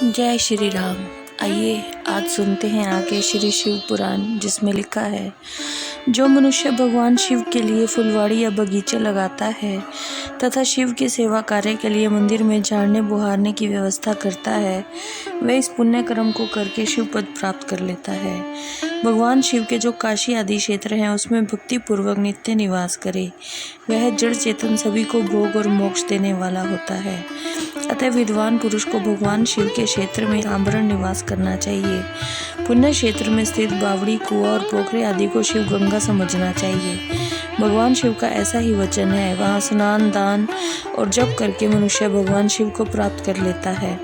जय श्री राम। आइए आज सुनते हैं आगे श्री शिव पुराण, जिसमें लिखा है, जो मनुष्य भगवान शिव के लिए फुलवाड़ी या बगीचे लगाता है तथा शिव की सेवा कार्य के लिए मंदिर में झाड़ने बुहारने की व्यवस्था करता है, वह इस पुण्य कर्म को करके शिव पद प्राप्त कर लेता है। भगवान शिव के जो काशी आदि क्षेत्र हैं उसमें भक्ति पूर्वक नित्य निवास करे, वह जड़ चेतन सभी को भोग और मोक्ष देने वाला होता है। अतः विद्वान पुरुष को भगवान शिव के क्षेत्र में आभरण निवास करना चाहिए। पुण्य क्षेत्र में स्थित बावड़ी, कुआं और पोखरे आदि को शिव गंगा समझना चाहिए। भगवान शिव का ऐसा ही वचन है, वहाँ स्नान, दान और जप करके मनुष्य भगवान शिव को प्राप्त कर लेता है।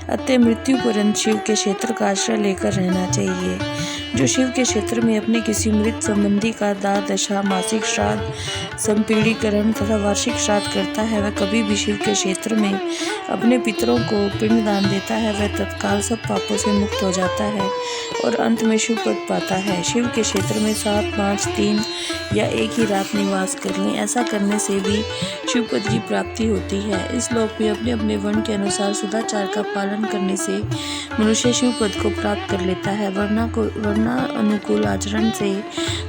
अतः मृत्यु पर्यंत शिव के क्षेत्र का आश्रय लेकर रहना चाहिए। जो शिव के क्षेत्र में अपने किसी मृत संबंधी का दाह दशा, मासिक श्राद्ध, संपीड़ीकरण तथा वार्षिक श्राद्ध करता है, वह कभी भी शिव के क्षेत्र में अपने पितरों को पिंड दान देता है, वह तत्काल सब पापों से मुक्त हो जाता है और अंत में शिव पद पाता है। शिव के क्षेत्र में 7, 5, 3 या एक ही रात निवास कर लें। ऐसा करने से भी शिव पद की प्राप्ति होती है। इस लोक में अपने अपने वर्ण के अनुसार सदाचार का पालन करने से मनुष्य शिव पद को प्राप्त कर लेता है। वरना अनुकूल आचरण से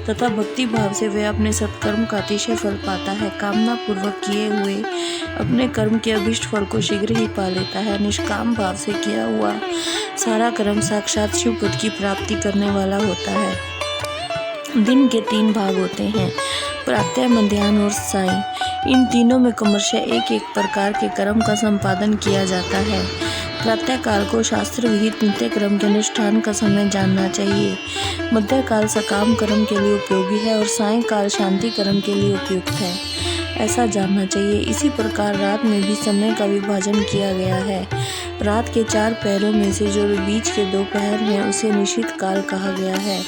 तथा भक्ति भाव से वह अपने सत्कर्म का अतिशय फल पाता है। कामना पूर्वक किए हुए अपने कर्म के अभिष्ट फल को शीघ्र ही पा लेता है। निष्काम भाव से किया हुआ सारा कर्म साक्षात शिव पद की प्राप्ति करने वाला होता है। दिन के 3 भाग होते हैं, प्रातः, मध्याह्न और सायं। इन तीनों में क्रमशः एक एक प्रकार के कर्म का संपादन किया जाता है। प्रातः काल को शास्त्र विहित नित्य कर्म के अनुष्ठान का समय जानना चाहिए। मध्य काल सकाम कर्म के लिए उपयोगी है और सायं काल शांति कर्म के लिए उपयुक्त है, ऐसा जानना चाहिए। इसी प्रकार रात में भी समय का विभाजन किया गया है। रात के 4 पहरों में से जो बीच के 2 पहर हैं उसे निशित काल कहा गया है।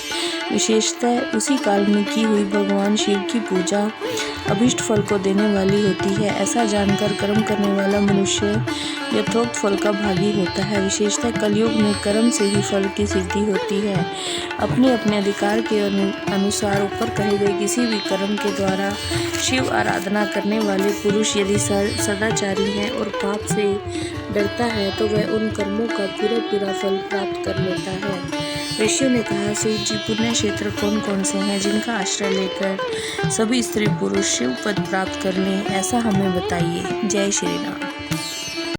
विशेषतः उसी काल में की हुई भगवान शिव की पूजा अभिष्ट फल को देने वाली होती है। ऐसा जानकर कर्म करने वाला मनुष्य यथोक्त फल का भागी होता है। विशेषतः कलयुग में कर्म से ही फल की सिद्धि होती है। अपने अपने अधिकार के अनुसार ऊपर कहे गए किसी भी कर्म के द्वारा शिव आराधना करने वाले पुरुष यदि सदाचारी है और पाप से डरता है तो वह उन कर्मों का पूरा फल प्राप्त कर लेता है। ऋषियों ने कहा, सूत जी, पुण्य क्षेत्र कौन कौन से हैं जिनका आश्रय लेकर सभी स्त्री पुरुष शिव पद प्राप्त कर लें, ऐसा हमें बताइए। जय श्री राम।